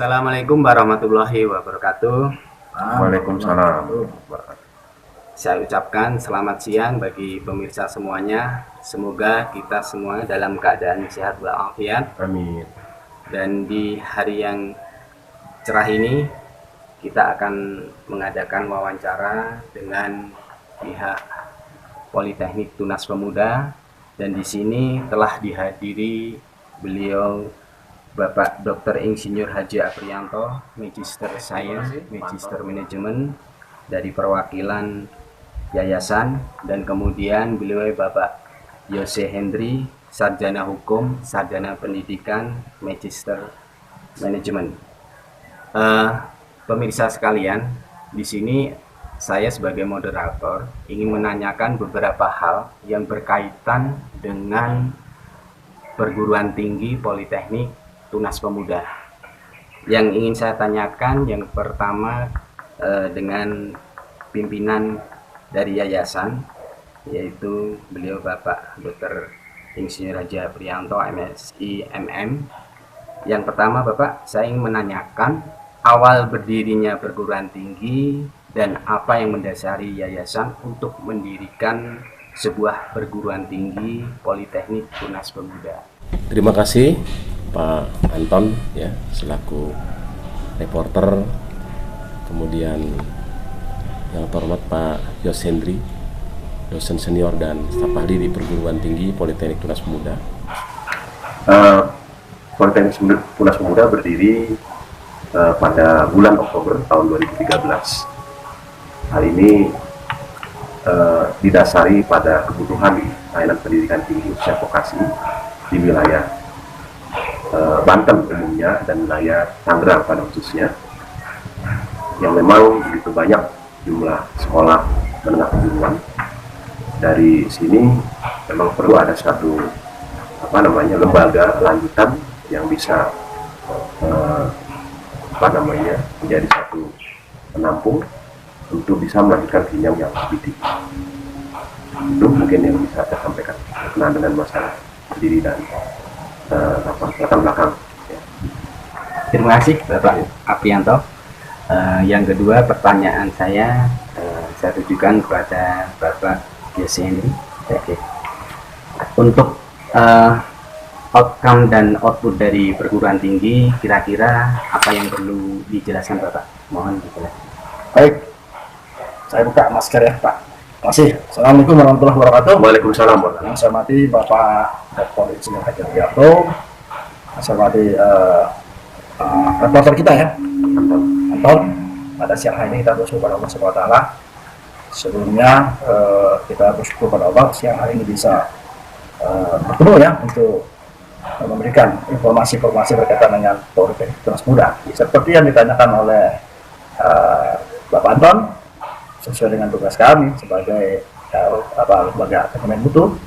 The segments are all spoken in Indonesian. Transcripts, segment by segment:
Assalamualaikum warahmatullahi wabarakatuh. Waalaikumsalam. Saya ucapkan selamat siang bagi pemirsa semuanya. Semoga kita semua dalam keadaan sehat walafiat. Amin. Dan di hari yang cerah ini kita akan mengadakan wawancara dengan pihak Politeknik Tunas Pemuda, dan di sini telah dihadiri beliau Bapak Dr. Insinyur Haji Aprianto, Magister Science, Magister Manajemen dari perwakilan yayasan, dan kemudian beliau Bapak Yose Hendri, Sarjana Hukum, Sarjana Pendidikan, Magister Manajemen. Pemirsa sekalian, di sini saya sebagai moderator ingin menanyakan beberapa hal yang berkaitan dengan perguruan tinggi Politeknik Tunas Pemuda. Yang ingin saya tanyakan yang pertama dengan pimpinan dari yayasan, yaitu beliau Bapak Dr. Insinyur Haji Aprianto, MSI MM. Yang pertama Bapak, saya ingin menanyakan awal berdirinya perguruan tinggi dan apa yang mendasari yayasan untuk mendirikan sebuah perguruan tinggi Politeknik Tunas Pemuda. Terima kasih Pak Anton ya selaku reporter, kemudian yang terhormat Pak Yos Hendri, dosen senior dan staf ahli di Perguruan Tinggi Politeknik Tunas Pemuda. Politeknik Tunas Pemuda berdiri pada bulan Oktober tahun 2013. Hal ini didasari pada kebutuhan layanan pendidikan tinggi khususnya vokasi di wilayah Banten umumnya dan wilayah Tangerang pada khususnya, yang memang begitu banyak jumlah sekolah menengah kejuruan. Dari sini memang perlu ada satu lembaga lanjutan yang bisa menjadi satu penampung untuk bisa melanjutkan jenjang yang lebih tinggi. Itu mungkin yang bisa saya sampaikan berkenaan dengan masalah berdiri dan latar belakang. Terima kasih Bapak Aprianto. Yang kedua, pertanyaan saya tujukan kepada Bapak Yose Hendri. Untuk outcome dan output dari perguruan tinggi, kira-kira apa yang perlu dijelaskan Bapak? Mohon dijelaskan. Baik, saya buka masker ya Pak. Terima kasih. Assalamualaikum warahmatullahi wabarakatuh. Waalaikumsalam. Yang saya hormati Bapak Dr. Insinyur Haji Aprianto, saya hormati reporter kita ya, Anton. Pada siang hari ini kita bersyukur pada Allah SWT. Sebelumnya kita bersyukur pada Allah siang hari ini bisa bertemu ya untuk memberikan informasi-informasi berkaitan dengan Politeknik Tunas Pemuda. Seperti yang ditanyakan oleh Bapak Anton, sesuai dengan tugas kami sebagai lembaga ekonomi mutu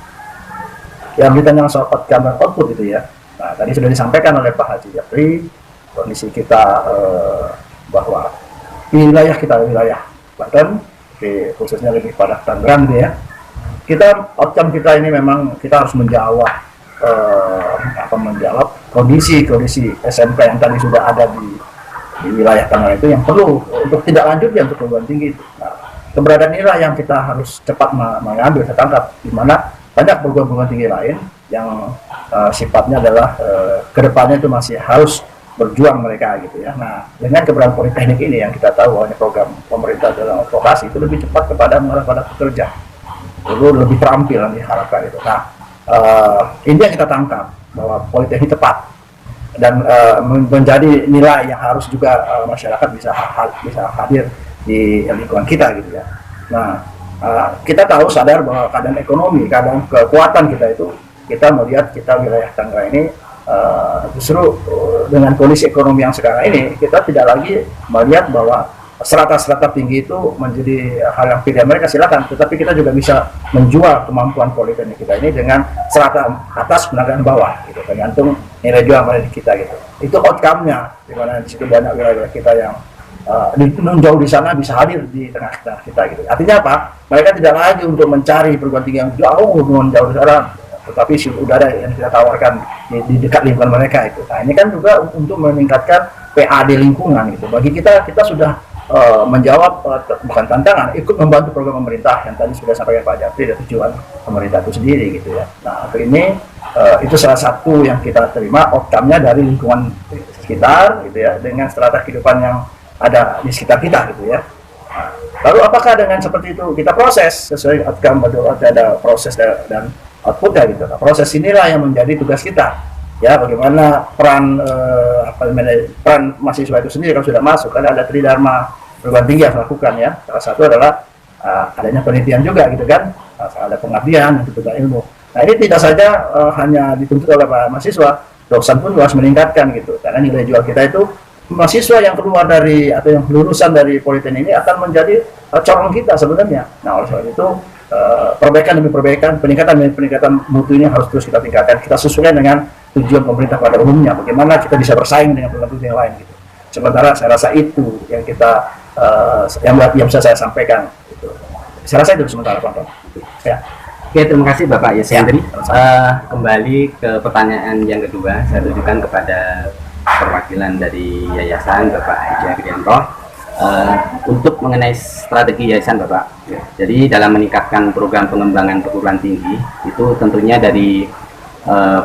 yang ditanyakan soal outcome dan output itu ya. Nah, tadi sudah disampaikan oleh Pak Haji Yapri, kondisi kita bahwa wilayah kita wilayah Banten, khususnya lebih pada Tangerang gitu ya. Outcome kita ini memang kita harus menjawab kondisi SMK yang tadi sudah ada di wilayah Tangerang itu yang perlu untuk tidak lanjut ya untuk perguruan tinggi itu. Nah, keberadaan inilah yang kita harus cepat mengambil, saya tangkap, di mana banyak perguruan tinggi lain yang sifatnya adalah kedepannya itu masih harus berjuang mereka gitu ya. Nah, dengan keberadaan Politeknik ini yang kita tahu bahwa program pemerintah dalam vokasi itu lebih cepat kepada mengarah pada pekerja, perlu lebih terampil yang diharapkan itu. Nah, ini yang kita tangkap bahwa Politeknik tepat dan menjadi nilai yang harus juga masyarakat bisa hadir di lingkungan kita gitu ya. Nah, kita tahu sadar bahwa keadaan ekonomi, keadaan kekuatan kita itu, kita melihat kita wilayah Tangerang ini justru dengan kondisi ekonomi yang sekarang ini kita tidak lagi melihat bahwa strata-strata tinggi itu menjadi hal yang pilihan mereka, silakan, tetapi kita juga bisa menjual kemampuan politeknik kita ini dengan strata atas dan bawah gitu, tergantung nilai jual kita gitu. Itu outcome-nya, di mana di situ banyak wilayah kita yang jauh di sana bisa hadir di tengah-tengah kita gitu. Artinya apa? Mereka tidak lagi untuk mencari perguruan tinggi yang jauh di sana, tetapi sudah ada yang kita tawarkan di dekat lingkungan mereka itu. Nah, ini kan juga untuk meningkatkan PAD lingkungan gitu. Bagi kita sudah menjawab bukan tantangan, ikut membantu program pemerintah yang tadi sudah sampaikan Pak Japri dan tujuan pemerintah itu sendiri gitu ya. Nah, untuk ini itu salah satu yang kita terima outcome-nya dari lingkungan sekitar gitu ya, dengan strata kehidupan yang ada di sekitar kita gitu ya. Nah, lalu apakah dengan seperti itu kita proses sesuai outcome, ada proses dan outputnya gitu. Nah, proses inilah yang menjadi tugas kita. Ya, bagaimana peran peran mahasiswa itu sendiri kalau sudah masuk, kan ada tridharma perguruan tinggi yang melakukan ya. Salah satu adalah adanya penelitian juga gitu kan, ada pengabdian dan tuntutan ilmu. Nah, ini tidak saja hanya dituntut oleh para mahasiswa, dosen pun harus meningkatkan gitu, karena nilai jual kita itu mahasiswa yang keluar dari atau yang lulusan dari Politeknik ini akan menjadi corong kita sebenarnya. Nah, oleh sebab itu perbaikan demi perbaikan, peningkatan demi peningkatan mutu ini harus terus kita tingkatkan. Kita sesuai dengan tujuan pemerintah pada umumnya, bagaimana kita bisa bersaing dengan program-program yang lain gitu. Sementara saya rasa itu yang kita yang bisa saya sampaikan gitu. Saya rasa itu sementara Pak. Ya. Oke, terima kasih Bapak Yosendri. Kembali ke pertanyaan yang kedua, saya tujukan kepada perwakilan dari yayasan Bapak Haji Agrianto untuk mengenai strategi yayasan Bapak. Jadi dalam meningkatkan program pengembangan perguruan tinggi itu tentunya dari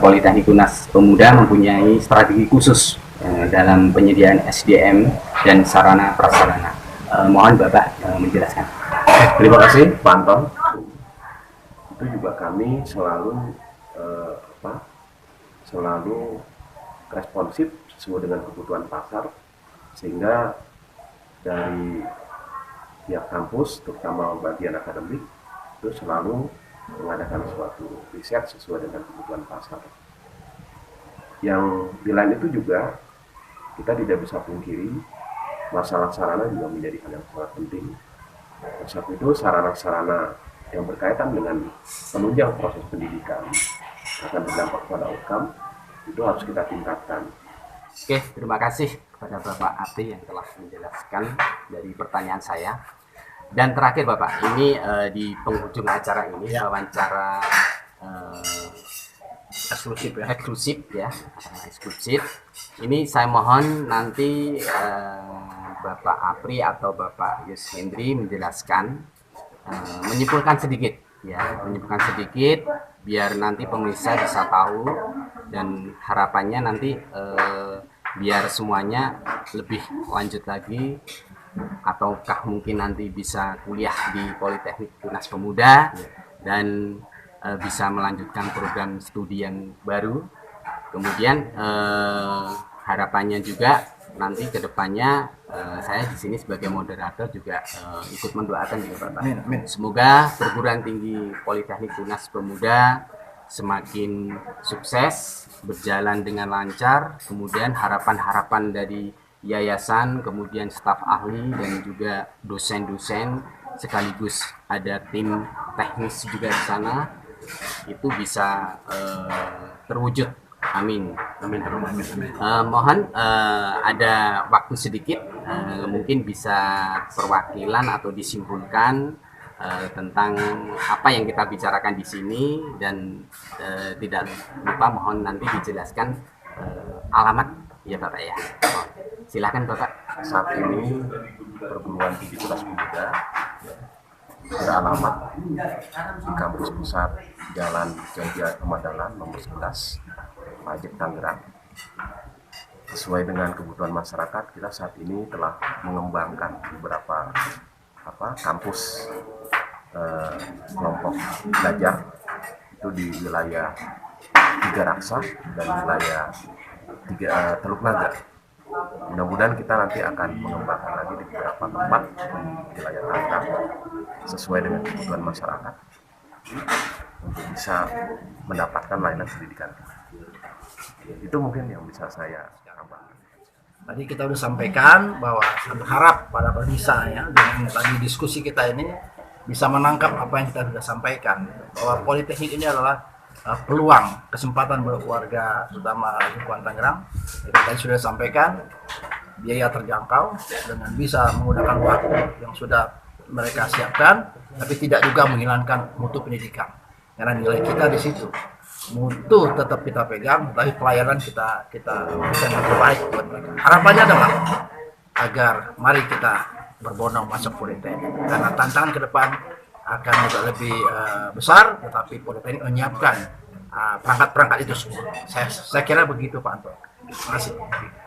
Politeknik Unas Pemuda mempunyai strategi khusus dalam penyediaan SDM dan sarana prasarana. Mohon Bapak menjelaskan. Terima kasih Pak Anton. Itu juga kami selalu responsif sesuai dengan kebutuhan pasar, sehingga dari pihak kampus terutama bagian akademik itu selalu mengadakan suatu riset sesuai dengan kebutuhan pasar. Yang di lain itu juga kita tidak bisa pungkiri masalah sarana juga menjadi hal yang sangat penting. Satu itu sarana-sarana yang berkaitan dengan penunjang proses pendidikan akan berdampak pada outcome, itu harus kita tingkatkan. Oke, terima kasih kepada Bapak Apri yang telah menjelaskan dari pertanyaan saya. Dan terakhir Bapak, ini di penghujung acara ini wawancara eksklusif. Ini saya mohon nanti Bapak Apri atau Bapak Yosendri menjelaskan, menyimpulkan sedikit biar nanti pemirsa bisa tahu, dan harapannya nanti biar semuanya lebih lanjut lagi, ataukah mungkin nanti bisa kuliah di Politeknik Unas Pemuda dan bisa melanjutkan program studi yang baru. Kemudian harapannya juga nanti kedepannya saya di sini sebagai moderator juga ikut mendoakan juga Bapak. Amin. Semoga perguruan tinggi Politeknik Unas Pemuda semakin sukses, berjalan dengan lancar. Kemudian harapan-harapan dari yayasan, kemudian staf ahli dan juga dosen-dosen, sekaligus ada tim teknis juga di sana, itu bisa terwujud. Amin. Mohon ada waktu sedikit, mungkin bisa perwakilan atau disimpulkan tentang apa yang kita bicarakan di sini, dan tidak lupa mohon nanti dijelaskan alamat ya Bapak ya. Silakan Bapak. Saat ini perguruan tinggi Unas Pemuda beralamat di kampus pusat Jalan Jaya Kemadalan nomor 11, Pajek, Tangerang. Sesuai dengan kebutuhan masyarakat, kita saat ini telah mengembangkan beberapa kampus kelompok belajar itu di wilayah Tiga Raksa dan wilayah Teluk Naga. Mudah-mudahan kita nanti akan mengembangkan lagi di beberapa tempat di wilayah Tangerang sesuai dengan kebutuhan masyarakat untuk bisa mendapatkan layanan pendidikan. Itu mungkin yang bisa saya tambahkan. Tadi kita sudah sampaikan bahwa berharap pada pemirsa ya, dengan tadi diskusi kita ini bisa menangkap apa yang kita sudah sampaikan, bahwa Politeknik ini adalah peluang, kesempatan buat warga terutama lingkungan Tangerang. Jadi tadi sudah sampaikan, biaya terjangkau dengan bisa menggunakan waktu yang sudah mereka siapkan, tapi tidak juga menghilangkan mutu pendidikan, karena nilai kita di situ. mutu tetap kita pegang, tapi pelayanan kita berikan yang terbaik buat mereka. Harapannya adalah agar mari kita berbondong masuk politeknik, karena tantangan ke depan akan juga lebih besar, tetapi politeknik menyiapkan perangkat-perangkat itu semua. Saya kira begitu Pak Anton. Terima kasih.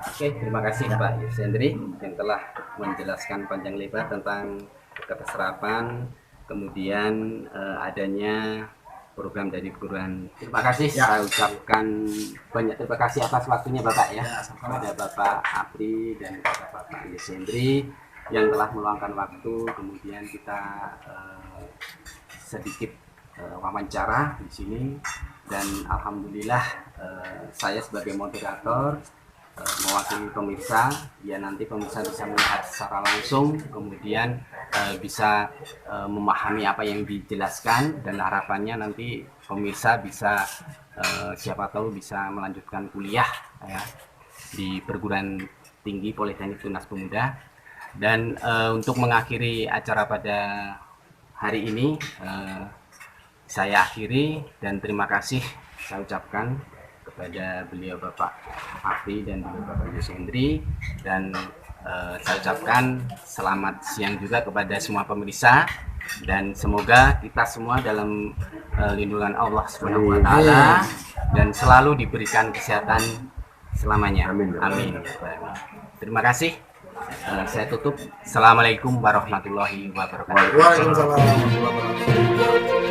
Oke, terima kasih Pak Yosendri yang telah menjelaskan panjang lebar tentang keteserapan, kemudian adanya program dari perguruan. Terima kasih, saya ucapkan banyak terima kasih atas waktunya Bapak ya, kepada Bapak Apri dan kepada Bapak Yosendri yang telah meluangkan waktu. Kemudian kita sedikit wawancara di sini, dan alhamdulillah saya sebagai moderator mewakili pemirsa, ya nanti pemirsa bisa melihat secara langsung, kemudian bisa memahami apa yang dijelaskan, dan harapannya nanti pemirsa bisa siapa tahu bisa melanjutkan kuliah ya, di perguruan tinggi Politeknik Tunas Pemuda. Dan untuk mengakhiri acara pada hari ini saya akhiri, dan terima kasih saya ucapkan kepada beliau Bapak Apri dan beliau Bapak Yosendri, dan saya ucapkan selamat siang juga kepada semua pemirsa, dan semoga kita semua dalam lindungan Allah Subhanahu wa taala dan selalu diberikan kesehatan selamanya. Amin. Amin. Terima kasih. Saya tutup. Assalamualaikum warahmatullahi wabarakatuh. Waalaikumsalam warahmatullahi wabarakatuh.